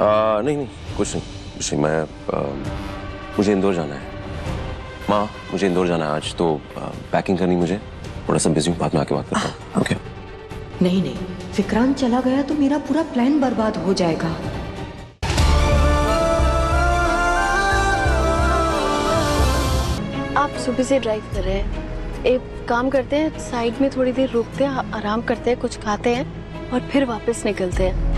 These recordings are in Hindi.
नहीं नहीं कुछ नहीं मैं मुझे इंदौर जाना है माँ, मुझे इंदौर जाना है आज, तो पैकिंग करनी मुझे, थोड़ा सा बिजी हूँ, बाद में आके बात करता हूँ। ओके। नहीं नहीं, विक्रांत चला गया तो मेरा पूरा प्लान बर्बाद हो जाएगा। आप सुबह से ड्राइव कर रहे हैं, एक काम करते हैं, साइड में थोड़ी देर रुकते हैं, आराम करते हैं, कुछ खाते हैं और फिर वापस निकलते हैं।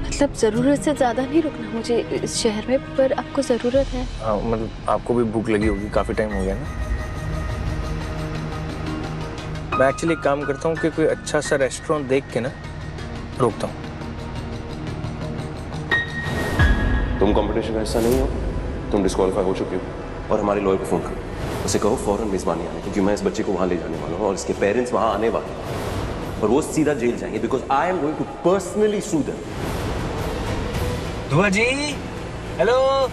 मतलब जरूरत से ज्यादा नहीं रुकना मुझे इस शहर में, पर आपको जरूरत है। मतलब आपको भी भूख लगी होगी, काफी टाइम हो गया ना। मैं एक्चुअली काम करता हूँ कि कोई अच्छा सा रेस्टोरेंट देख के ना रोकता हूँ। तुम कंपटीशन का हिस्सा नहीं हो, तुम डिस्क्वालीफाई हो चुके हो और हमारे लॉयर को फोन करो, उसे कहो फौरन मेजबानी आने, क्योंकि मैं इस बच्चे को वहां ले जाने वाला हूँ और इसके पेरेंट्स वहां आने वाले हैं और वो सीधा जेल जाएंगे, because I am going to personally sue them. Dua ji, hello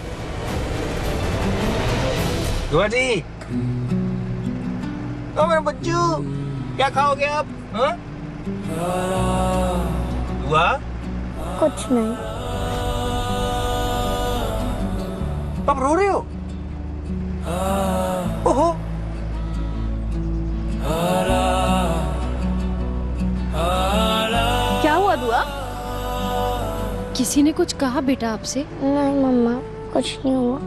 दुआ जी। ओ मेरे बच्चू, क्या खाओगे आप? हाँ? दुआ? कुछ नहीं। आप रो रहे हो? ओहो। क्या हुआ दुआ? किसी ने कुछ कहा बेटा आपसे? नहीं मम्मा, कुछ नहीं हुआ।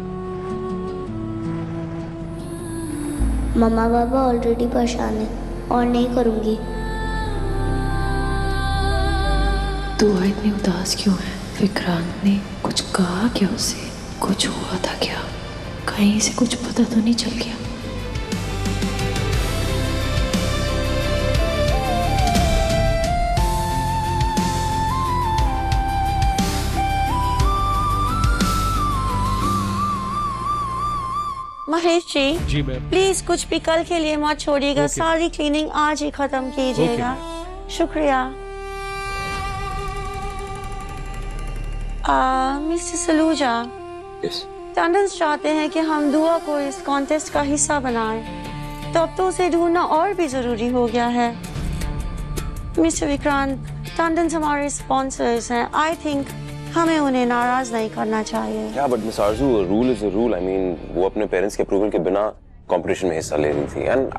मम्मा पापा ऑलरेडी परेशान है और नहीं करूंगी। दुआ इतनी उदास क्यों है? विक्रांत ने कुछ कहा क्या उसे? कुछ हुआ था क्या? कहीं से कुछ पता तो नहीं चल गया? महेश जी मैम। प्लीज कुछ भी कल के लिए मत छोड़िएगा, सारी क्लीनिंग आज ही खत्म कीजिएगा। शुक्रिया। मिस्टर सलूजा, टंडन चाहते हैं कि हम दुआ को इस कॉन्टेस्ट का हिस्सा बनाएं, तो अब तो उसे ढूंढना और भी जरूरी हो गया है। मिस्टर विक्रांत, टंडन हमारे स्पॉन्सर्स हैं, आई थिंक हमें उन्हें नाराज नहीं करना चाहिए। क्या but miss Aarzoo, rule is a rule. I mean वो अपने पेरेंट्स के अप्रूवल के बिना कंपटीशन में हिस्सा ले रही थी एंड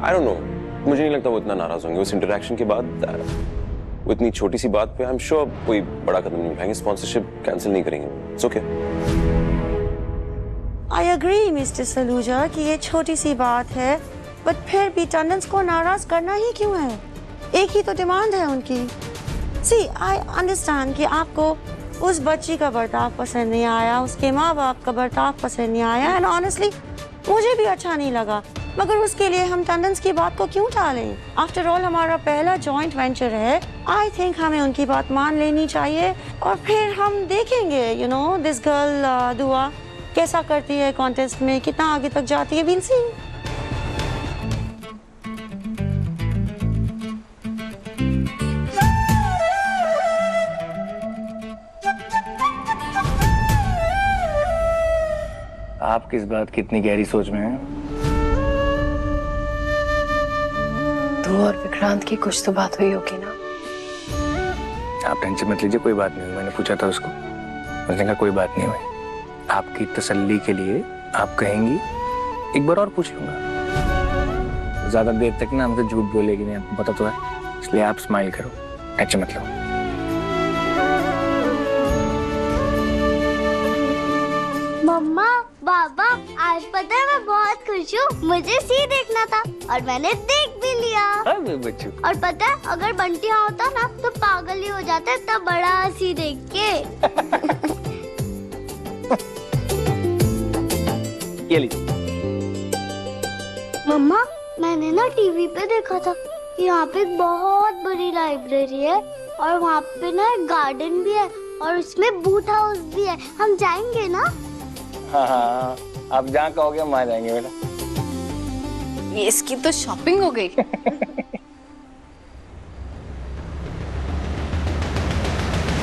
आई डोंट नो, मुझे नहीं लगता वो इतना नाराज होंगे उस इंटरेक्शन के बाद। वो इतनी छोटी सी बात पे आई एम श्योर कोई बड़ा कदम नहीं उठाएंगे, स्पॉन्सरशिप कैंसिल नहीं करेंगे। It's okay. I agree mister Saluja कि ये छोटी सी बात है, बट फिर भी टंडन को नाराज करना ही क्यों है? एक ही तो डिमांड है उनकी। सी आई अंडरस्टैंड कि आपको उस बच्ची का बर्ताव पसंद नहीं आया, उसके माँ बाप का बर्ताव पसंद नहीं आया, एंड ऑनेस्टली मुझे भी अच्छा नहीं लगा, मगर उसके लिए हम टंडन्स की बात को क्यों टालें? आफ्टर ऑल हमारा पहला जॉइंट वेंचर है। आई थिंक हमें उनकी बात मान लेनी चाहिए और फिर हम देखेंगे यू नो दिस गर्ल दुआ कैसा करती है कॉन्टेस्ट में, कितना आगे तक जाती है। Will see. आप किस बात की इतनी गहरी सोच में हैं? तू और विक्रांत की कुछ तो बात हुई होगी ना? आप टेंशन मत लीजिए, कोई बात नहीं हुई। मैंने पूछा था उसको, उसने कहा कोई बात नहीं हुई। आपकी तसल्ली के लिए आप कहेंगी एक बार और पूछ लूंगा। ज्यादा देर तक ना हमसे झूठ बोलेगी नहीं, आपको पता तो है, इसलिए आप स्माइल करो, टेंशन मत लो। मम्मा बाबा, आज पता है मैं बहुत खुश हूँ, मुझे सी देखना था और मैंने देख भी लिया। अरे बच्चू। और पता है अगर बंटी यहाँ होता ना तो पागल ही हो जाता इतना बड़ा सी देख के। ये लीजिए। मम्मा, मैंने ना टीवी पे देखा था कि यहाँ पे एक बहुत बड़ी लाइब्रेरी है और वहाँ पे ना एक गार्डन भी है और उसमें बूट हाउस भी है, हम जाएंगे ना? हाँ, आप जहाँ कहोगे हम वहाँ जाएंगे बेटा। ये इसकी तो शॉपिंग हो गई।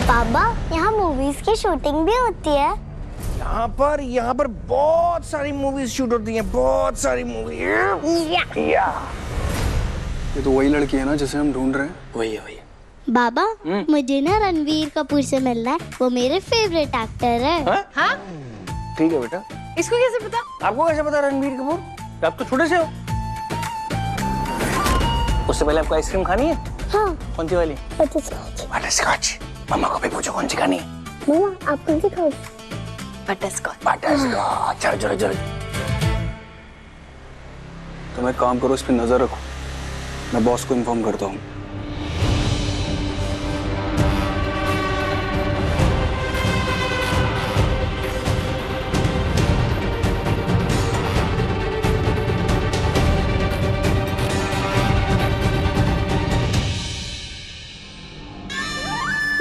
पापा, यहाँ मूवीज की शूटिंग भी होती है। यहाँ पर बहुत सारी मूवीज शूट होती हैं, बहुत सारी मूवी। ये तो वही लड़की है ना जिसे हम ढूंढ रहे हैं? वही है, वही है। बाबा मुझे ना रणवीर कपूर से मिलना है, वो मेरे फेवरेट एक्टर है। हाँ ठीक है बेटा। इसको कैसे पता? आपको कैसे पता रणबीर कपूर? आप तो छोटे से हो। उससे पहले आपको आइसक्रीम खानी है? हाँ। कौन सी वाली? बटरस्कॉच। बटरस्कॉच। मम्मा को भी पूछो कौन सी खानी है। मम्मा आप कौन सी खाओ? बटरस्कॉच। बटरस्कॉच। चलो चलो चलो। तुम एक काम करो, इस पे नजर रखो, मैं बॉस को इन्फॉर्म करता हूँ।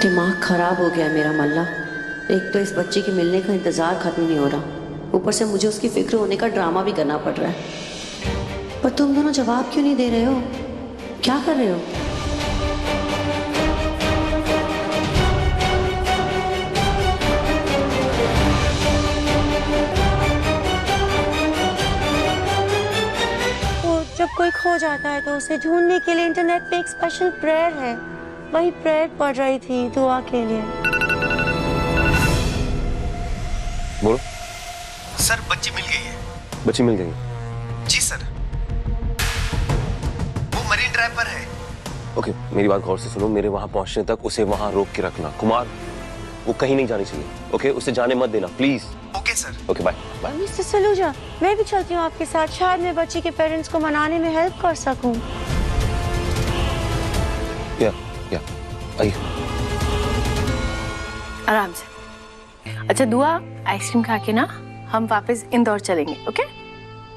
दिमाग खराब हो गया मेरा मल्ला। एक तो इस बच्चे के मिलने का इंतजार खत्म नहीं हो रहा, ऊपर से मुझे उसकी फिक्र होने का ड्रामा भी करना पड़ रहा है। पर तुम दोनों जवाब क्यों नहीं दे रहे हो? क्या कर रहे हो? तो जब कोई खो जाता है तो उसे ढूंढने के लिए इंटरनेट पे एक स्पेशल प्रेयर है, वही प्रेयर पढ़ रही थी दुआ के लिए। बोलो। सर बच्ची मिल गई है। बच्ची मिल गई? जी सर, वो मरीन ड्राइव पर है। ओके, मेरी बात गौर से सुनो। मेरे वहां पहुंचने तक उसे वहां रोक के रखना। कुमार, वो कहीं नहीं जानी चाहिए। ओके, उसे जाने मत देना please. Okay sir. Okay bye bye. Mister Saluja, मैं भी चलती हूँ आपके साथ, शायद मैं बच्ची के पेरेंट्स को मनाने में हेल्प कर सकूं। या आइए। आराम से। अच्छा दुआ, आइसक्रीम खा के ना हम वापस इंदौर चलेंगे। Okay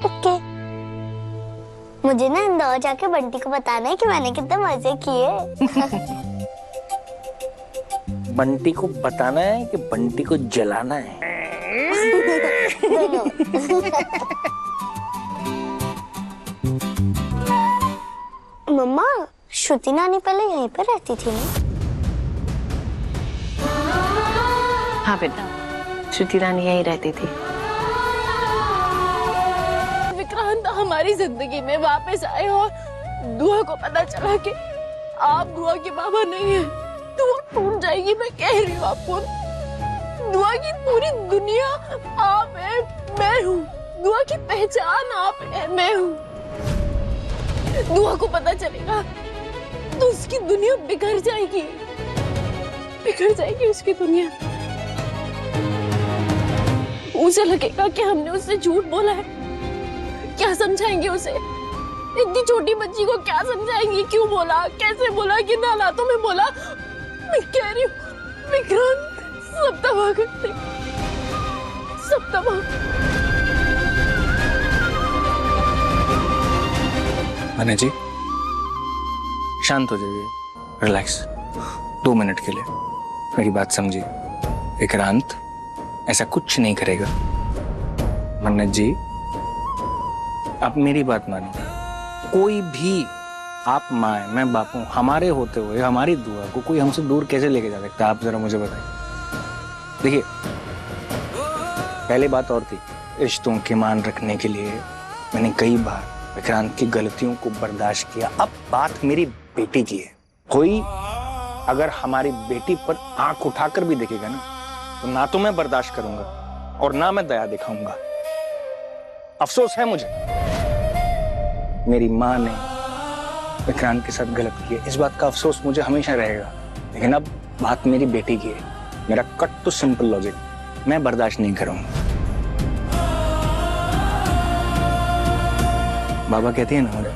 okay. मुझे ना इंदौर जाके बंटी को बताना है कि मैंने कितने मजे किए। बंटी को बताना है कि बंटी को जलाना है? मम्मा, श्रुति नानी पहले यहीं पर रहती थी ना? हाँ बेटा, श्रुति रानी यहीं रहती थी। विक्रांत हमारी जिंदगी में वापस आए और दुआ को पता चला कि आप दुआ के बाबा नहीं है, दुआ टूट जाएगी। मैं कह रही हूँ आपको, दुआ की पूरी दुनिया आप है, मैं हूँ। दुआ की पहचान आप है, मैं हूँ। दुआ को पता चलेगा तो उसकी दुनिया बिगड़ जाएगी, बिगड़ जाएगी उसकी दुनिया। उसे लगेगा कि हमने उससे झूठ बोला है। क्या समझाएंगे उसे? इतनी छोटी बच्ची को क्या समझाएंगे? क्यों बोला, कैसे बोला, किन हालातों में बोला? मैं कह रही हूँ विक्रांत, सब तबाह कर दे, सब तबाह। अनय जी, शांत हो जाइए, रिलैक्स। 2 मिनट के लिए मेरी बात समझिए। विक्रांत ऐसा कुछ नहीं करेगा। मन्नत जी, आप मेरी बात मानिए। कोई भी, आप माँ है, मैं बाप हूं, हमारे होते हुए हमारी दुआ को कोई हमसे दूर कैसे लेके जा सकता है? आप जरा मुझे बताइए। देखिए, पहले बात और थी, रिश्तों के मान रखने के लिए मैंने कई बार विक्रांत की गलतियों को बर्दाश्त किया। अब बात मेरी बेटी की है। कोई अगर हमारी बेटी पर आंख उठाकर भी देखेगा ना, तो ना तो मैं बर्दाश्त करूंगा और ना मैं दया दिखाऊंगा। अफसोस है मुझे, मेरी माँ ने विक्रांत के साथ गलत किया, इस बात का अफसोस मुझे हमेशा रहेगा। लेकिन अब बात मेरी बेटी की है। मेरा कट टू सिंपल लॉजिक, मैं बर्दाश्त नहीं करूंगा। बाबा कहती है ना मुझे,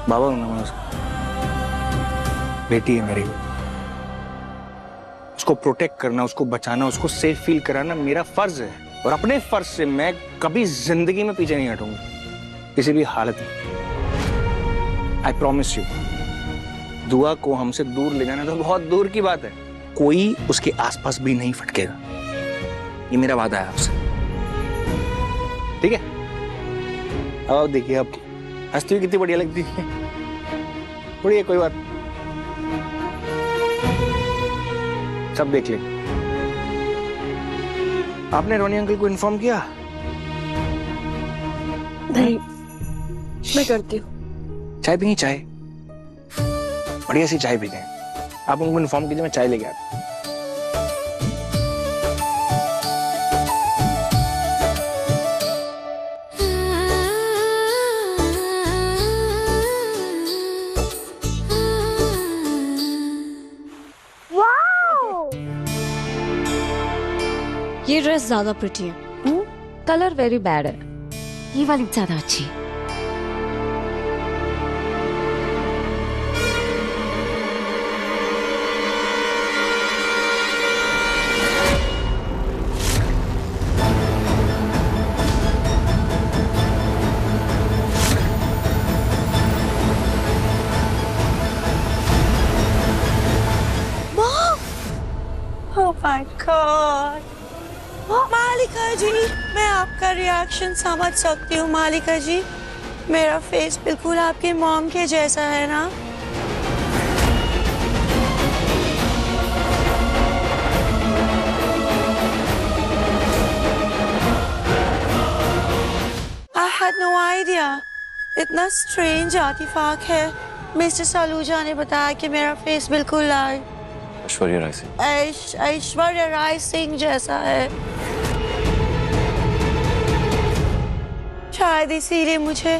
बाबा हूं ना मैं उसका। बेटी है मेरी, उसको प्रोटेक्ट करना, उसको बचाना, उसको सेफ फील कराना मेरा फर्ज है। और अपने फर्ज से मैं कभी जिंदगी में पीछे नहीं हटूंगा, किसी भी हालत में। आई प्रॉमिस यू, दुआ को हमसे दूर ले जाना तो बहुत दूर की बात है, कोई उसके आसपास भी नहीं फटकेगा। ये मेरा वादा है आपसे, ठीक है? अब देखिए, आप हंसती हुई कितनी बढ़िया लगती है। बढ़िया, कोई बात, सब देख लेंगे। आपने रोनी अंकल को इन्फॉर्म किया? नहीं, मैं करती हूँ। चाय पिए? चाय बढ़िया सी चाय पीते हैं। आप उनको इन्फॉर्म कीजिए, मैं चाय लेके आता हूँ। ये ड्रेस ज्यादा प्रिटी है। कलर वेरी बैड है। ये वाली ज्यादा अच्छी है। Oh my God! मालिका जी, मैं आपका रिएक्शन समझ सकती हूँ मालिका जी। मेरा फेस बिल्कुल आपके मॉम के जैसा है ना? I had no idea. इतना स्ट्रेंज आर्टिफैक्ट है। मिस्टर सलूजा ने बताया कि मेरा फेस बिल्कुल ऐश्वर्या राय सिंह। ऐश्वर्या राय सिंह जैसा है। शायद इसीलिए मुझे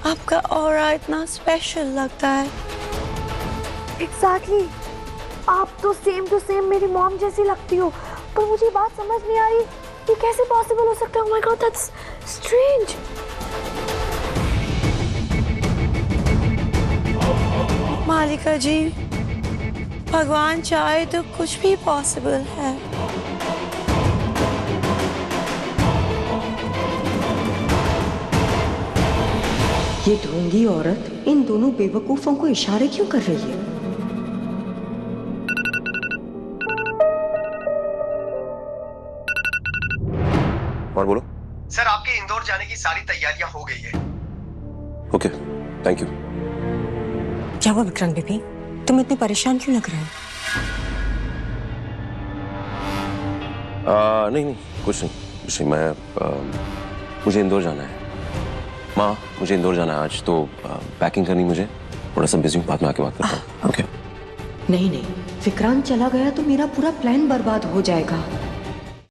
आपका ऑरा इतना स्पेशल लगता है। एग्जैक्टली आप तो सेम टू सेम मेरी मॉम जैसी लगती हो, पर मुझे बात समझ नहीं आ रही ये कैसे पॉसिबल हो सकता है। Oh my God, that's strange. मालिका जी, भगवान चाहे तो कुछ भी पॉसिबल है। ये ढोंगी औरत इन दोनों बेवकूफों को इशारे क्यों कर रही है? और बोलो। सर आपके इंदौर जाने की सारी तैयारियां हो गई है। Okay, thank you. क्या हुआ विक्रांत बेबी, तुम इतने परेशान क्यों लग रहे हो? नहीं, कुछ नहीं। मुझे इंदौर जाना है। माँ, मुझे इंदौर जाना है आज, तो पैकिंग करनी मुझे। थोड़ा सा बिजी हूँ, बाद में आके बात करता हूँ। ओके। नहीं, विक्रांत चला गया तो मेरा पूरा प्लान बर्बाद हो जाएगा।